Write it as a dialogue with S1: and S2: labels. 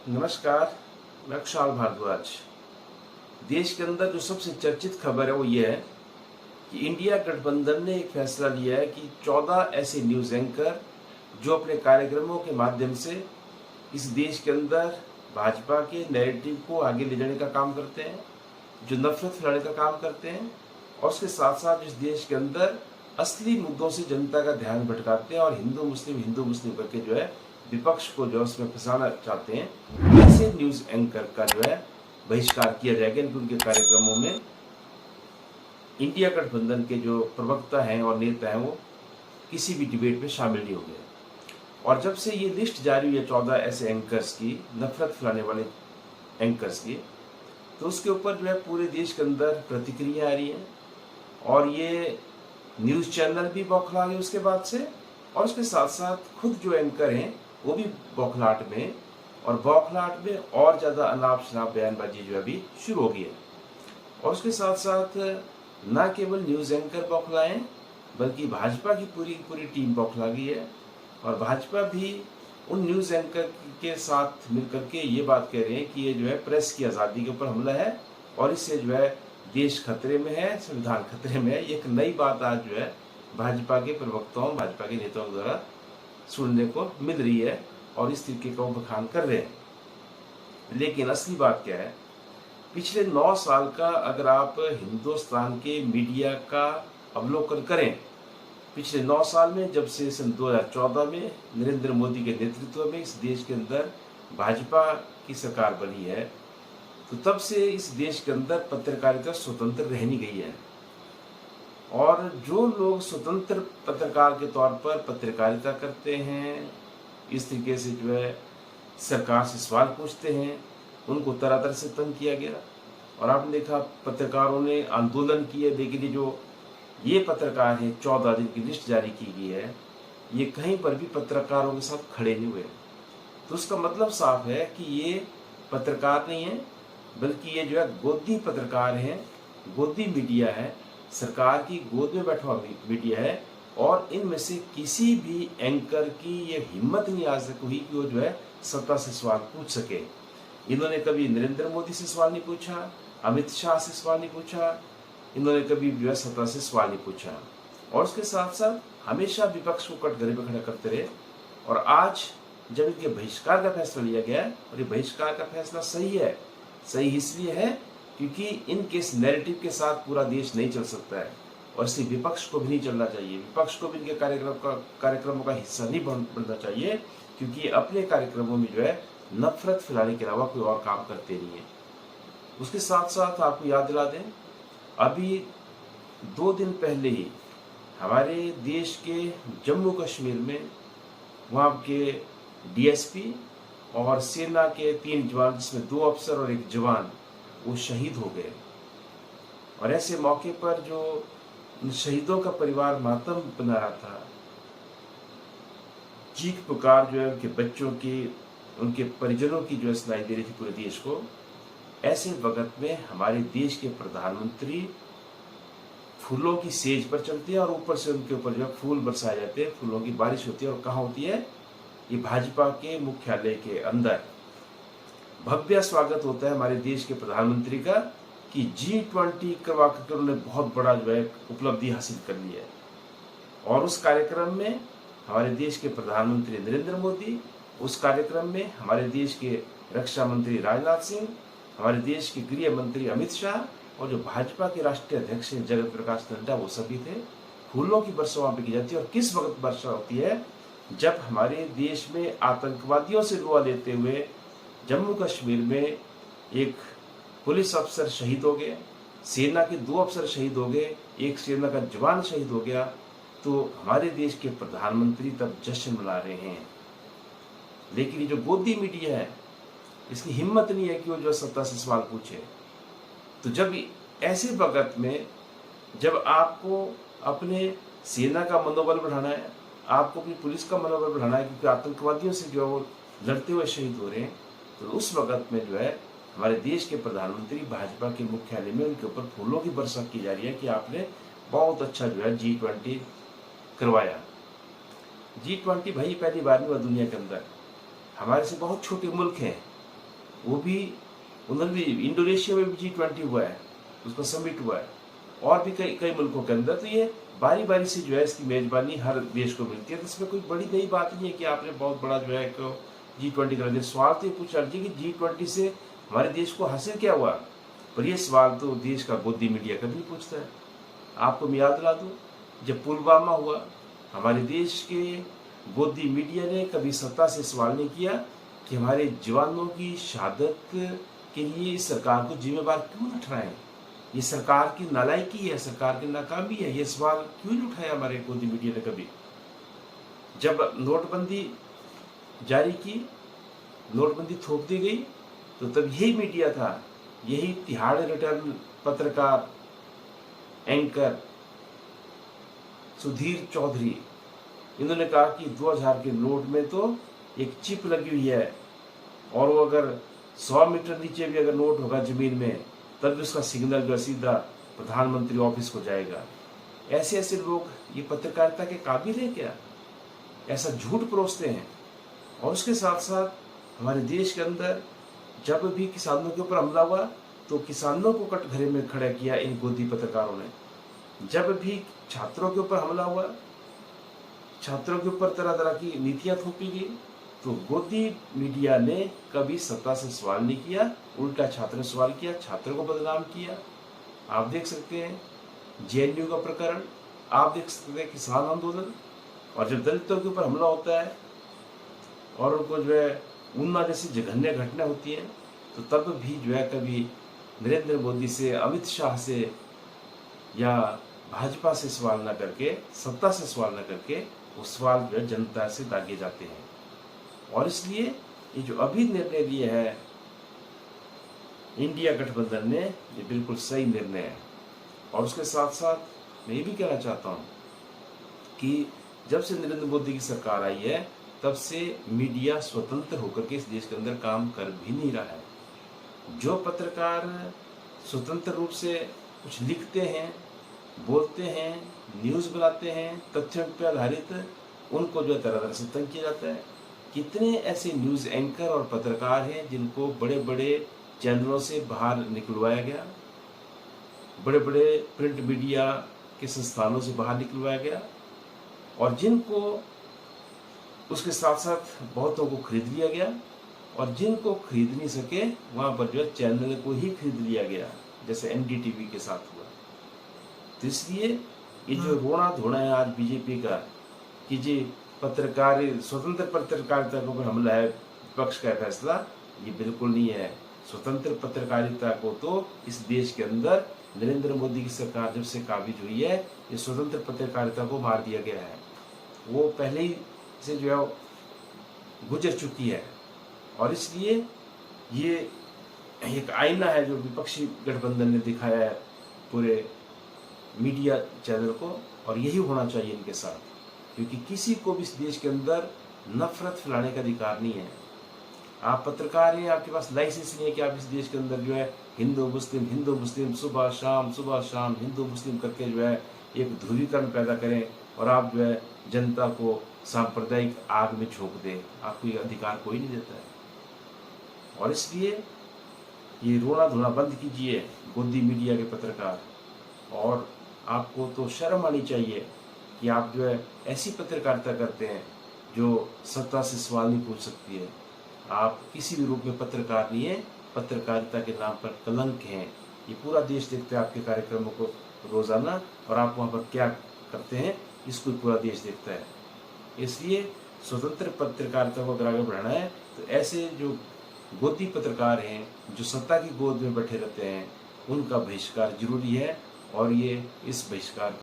S1: नमस्कार। मैं कुशाल भारद्वाज। देश के अंदर जो सबसे चर्चित खबर है वो ये है कि इंडिया गठबंधन ने एक फैसला लिया है कि 14 ऐसे न्यूज़ एंकर जो अपने कार्यक्रमों के माध्यम से इस देश के अंदर भाजपा के नैरेटिव को आगे ले जाने का काम करते हैं, जो नफरत फैलाने का काम करते हैं और उसके साथ साथ इस देश के अंदर असली मुद्दों से जनता का ध्यान भटकाते हैं और हिंदू मुस्लिम करके जो है विपक्ष को जो उसमें फंसाना चाहते हैं, ऐसे न्यूज़ एंकर का जो है बहिष्कार किया जाएगा। इनके उनके कार्यक्रमों में इंडिया गठबंधन के जो प्रवक्ता हैं और नेता हैं वो किसी भी डिबेट में शामिल नहीं होंगे। और जब से ये लिस्ट जारी हुई है 14 ऐसे एंकर्स की, नफरत फैलाने वाले एंकर्स की, तो उसके ऊपर जो है पूरे देश के अंदर प्रतिक्रिया आ रही है और ये न्यूज़ चैनल भी बौखला गए उसके बाद से, और उसके साथ साथ खुद जो एंकर हैं वो भी बौखलाहट में, और बौखलाहट में और ज़्यादा अनाप शनाप बयानबाजी जो अभी शुरू हो गई है। और उसके साथ साथ न केवल न्यूज़ एंकर बौखलाए बल्कि भाजपा की पूरी पूरी टीम बौखला गई है और भाजपा भी उन न्यूज़ एंकर के साथ मिलकर के ये बात कह रहे हैं कि ये जो है प्रेस की आज़ादी के ऊपर हमला है और इससे जो है देश खतरे में है, संविधान खतरे में है। एक नई बात आज जो है भाजपा के प्रवक्ताओं, भाजपा के नेताओं द्वारा सुनने को मिल रही है और इस तरीके का वो बखान कर रहे हैं। लेकिन असली बात क्या है, पिछले 9 साल का अगर आप हिंदुस्तान के मीडिया का अवलोकन करें, पिछले 9 साल में जब से सन 2014 में नरेंद्र मोदी के नेतृत्व में इस देश के अंदर भाजपा की सरकार बनी है, तो तब से इस देश के अंदर पत्रकारिता स्वतंत्र रह नहीं गई है। और जो लोग स्वतंत्र पत्रकार के तौर पर पत्रकारिता करते हैं, इस तरीके से जो है सरकार से सवाल पूछते हैं, उनको तरह तरह से तंग किया गया। और आपने देखा पत्रकारों ने आंदोलन किए, लेकिन ये पत्रकार हैं, 14 दिन की लिस्ट जारी की गई है, ये कहीं पर भी पत्रकारों के साथ खड़े नहीं हुए। तो उसका मतलब साफ है कि ये पत्रकार नहीं है, बल्कि ये जो है गोदी पत्रकार हैं, गोदी मीडिया है, सरकार की गोद में बैठा हुआ मीडिया है। और इनमें से किसी भी एंकर की ये हिम्मत नहीं आ सकी हुई कि वो जो है सत्ता से सवाल पूछ सके। इन्होंने कभी नरेंद्र मोदी से सवाल नहीं पूछा, अमित शाह से सवाल नहीं पूछा, इन्होंने कभी जो है सत्ता से सवाल नहीं पूछा। और उसके साथ साथ हमेशा विपक्ष को कटघरे में खड़ा करते रहे। और आज जब इनके बहिष्कार का फैसला लिया गया है, और ये बहिष्कार का फैसला सही है, सही इसलिए है क्योंकि इनके इस नैरेटिव के साथ पूरा देश नहीं चल सकता है और इसलिए विपक्ष को भी नहीं चलना चाहिए, विपक्ष को भी इनके कार्यक्रमों का हिस्सा नहीं बनना चाहिए, क्योंकि ये अपने कार्यक्रमों में जो है नफरत फैलाने के अलावा कोई और काम करते नहीं है। उसके साथ साथ आपको याद दिला दें, अभी 2 दिन पहले ही हमारे देश के जम्मू कश्मीर में वहाँ के डीएसपी और सेना के 3 जवान, जिसमें 2 अफसर और 1 जवान, वो शहीद हो गए। और ऐसे मौके पर जो उन शहीदों का परिवार मातम बना रहा था, चीख पुकार जो है उनके बच्चों की, उनके परिजनों की जो है सुनाई दे रही थी पूरे देश को। ऐसे वक्त में हमारे देश के प्रधानमंत्री फूलों की सेज पर चलते हैं और ऊपर से उनके ऊपर जो है फूल बरसाए जाते हैं, फूलों की बारिश होती है। और कहाँ होती है? ये भाजपा के मुख्यालय के अंदर भव्य स्वागत होता है हमारे देश के प्रधानमंत्री का कि G20 करवा करके उन्होंने बहुत बड़ा जो है उपलब्धि हासिल कर ली है। और उस कार्यक्रम में हमारे देश के प्रधानमंत्री नरेंद्र मोदी, उस कार्यक्रम में हमारे देश के रक्षा मंत्री राजनाथ सिंह, हमारे देश के गृह मंत्री अमित शाह और जो भाजपा के राष्ट्रीय अध्यक्ष हैं जगत प्रकाश नड्डा, वो सभी थे। फूलों की वर्षा वहाँ पे की जाती है। और किस वक्त वर्षा होती है? जब हमारे देश में आतंकवादियों से दुआ लेते हुए जम्मू कश्मीर में एक पुलिस अफसर शहीद हो गए, सेना के 2 अफसर शहीद हो गए, 1 सेना का जवान शहीद हो गया, तो हमारे देश के प्रधानमंत्री तब जश्न मना रहे हैं। लेकिन ये जो गोदी मीडिया है, इसकी हिम्मत नहीं है कि वो जो सत्ता से सवाल पूछे। तो जब ऐसे वक्त में जब आपको अपने सेना का मनोबल बढ़ाना है, आपको अपनी पुलिस का मनोबल बढ़ाना है, क्योंकि आतंकवादियों से जो वो लड़ते हुए शहीद हो रहे हैं, तो उस वक्त में जो है हमारे देश के प्रधानमंत्री भाजपा के मुख्यालय में उनके ऊपर फूलों की वर्षा की जा रही है कि आपने बहुत अच्छा जो है G20 करवाया। G20 भाई पहली बार नहीं हुआ दुनिया के अंदर। हमारे से बहुत छोटे मुल्क हैं, वो भी उधर भी इंडोनेशिया में भी G20 हुआ है, उसका समिट हुआ है, और भी कई कई मुल्कों के अंदर। तो ये बारी बारी से जो है इसकी मेजबानी हर देश को मिलती है। तो इसमें कोई बड़ी नई बात नहीं है कि आपने बहुत बड़ा जो है G20 कर दिया। सवाल तो ये पूछा कि G20 से हमारे देश को हासिल क्या हुआ, पर ये सवाल तो देश का गोदी मीडिया कभी नहीं पूछता है। आपको मैं याद दिला दूँ, जब पुलवामा हुआ, हमारे देश के गोदी मीडिया ने कभी सत्ता से सवाल नहीं किया कि हमारे जवानों की शहादत के लिए इस सरकार को जिम्मेवार क्यों न ठहराएं। ये सरकार की नालायकी है, सरकार की नाकामी है, ये सवाल क्यों नहीं उठाया हमारे गोदी मीडिया ने कभी। जब नोटबंदी जारी की, नोटबंदी थोप दी गई, तो तब यही मीडिया था, यही तिहाड़ रिटर्न पत्रकार एंकर सुधीर चौधरी, इन्होंने कहा कि 2000 के नोट में तो एक चिप लगी हुई है, और वो अगर 100 मीटर नीचे भी अगर नोट होगा जमीन में, तब भी उसका सिग्नल जो सीधा प्रधानमंत्री ऑफिस को जाएगा। ऐसे ऐसे लोग ये पत्रकारिता के काबिल है क्या? ऐसा झूठ परोसते हैं। और उसके साथ साथ हमारे देश के अंदर जब भी किसानों के ऊपर हमला हुआ, तो किसानों को कटघरे में खड़ा किया इन गोदी पत्रकारों ने। जब भी छात्रों के ऊपर हमला हुआ, छात्रों के ऊपर तरह तरह की नीतियां थोपी गई, तो गोदी मीडिया ने कभी सत्ता से सवाल नहीं किया, उल्टा छात्रों ने सवाल किया, छात्रों को बदनाम किया। आप देख सकते हैं JNU का प्रकरण, आप देख सकते हैं किसान आंदोलन, और जब दलितों के ऊपर हमला होता है और उनको जो है उन्ना जैसी जघन्य घटना होती है, तो तब भी जो है कभी नरेंद्र मोदी से, अमित शाह से या भाजपा से सवाल न करके, सत्ता से सवाल न करके, वो सवाल जो है जनता से दागे जाते हैं। और इसलिए ये जो अभी निर्णय लिया है इंडिया गठबंधन ने, ये बिल्कुल सही निर्णय है। और उसके साथ साथ मैं ये भी कहना चाहता हूँ कि जब से नरेंद्र मोदी की सरकार आई है, तब से मीडिया स्वतंत्र होकर के इस देश के अंदर काम कर भी नहीं रहा है। जो पत्रकार स्वतंत्र रूप से कुछ लिखते हैं, बोलते हैं, न्यूज़ बनाते हैं तथ्यों पर आधारित, उनको जो तरह तरह से तंग किया जाता है। कितने ऐसे न्यूज़ एंकर और पत्रकार हैं जिनको बड़े बड़े चैनलों से बाहर निकलवाया गया, बड़े बड़े प्रिंट मीडिया के संस्थानों से बाहर निकलवाया गया, और जिनको उसके साथ साथ बहुतों को खरीद लिया गया, और जिनको खरीद नहीं सके वहाँ पर जो है चैनल को ही खरीद लिया गया, जैसे NDTV के साथ हुआ। तो इसलिए ये जो रोना धोना है आज बीजेपी का कि जी पत्रकार स्वतंत्र पत्रकारिता के ऊपर हमला है, विपक्ष का फैसला, ये बिल्कुल नहीं है। स्वतंत्र पत्रकारिता को तो इस देश के अंदर नरेंद्र मोदी की सरकार जब से काबिज हुई है, ये स्वतंत्र पत्रकारिता को मार दिया गया है। वो पहले ही से जो है गुजर चुकी है, और इसलिए ये एक आईना है जो विपक्षी गठबंधन ने दिखाया है पूरे मीडिया चैनल को, और यही होना चाहिए इनके साथ, क्योंकि किसी को भी इस देश के अंदर नफरत फैलाने का अधिकार नहीं है। आप पत्रकार हैं, आपके पास लाइसेंस नहीं है कि आप इस देश के अंदर जो है हिंदू मुस्लिम सुबह शाम हिंदू मुस्लिम करके जो है एक ध्रुवीकरण पैदा करें, और आप जो है जनता को सांप्रदायिक आग में झोंक दें। आपको ये अधिकार कोई नहीं देता है। और इसलिए ये रोना धोना बंद कीजिए गोदी मीडिया के पत्रकार, और आपको तो शर्म आनी चाहिए कि आप जो है ऐसी पत्रकारिता करते हैं जो सत्ता से सवाल नहीं पूछ सकती है। आप किसी भी रूप में पत्रकार नहीं है, पत्रकारिता के नाम पर कलंक हैं। ये पूरा देश देखता है आपके कार्यक्रमों को रोजाना, और आप वहाँ पर क्या करते हैं इसको पूरा देश देखता है। इसलिए स्वतंत्र पत्रकारिता को अगर आगे बढ़ाना है, तो ऐसे जो गोदी पत्रकार हैं, जो सत्ता की गोद में बैठे रहते हैं, उनका बहिष्कार जरूरी है, और ये इस बहिष्कार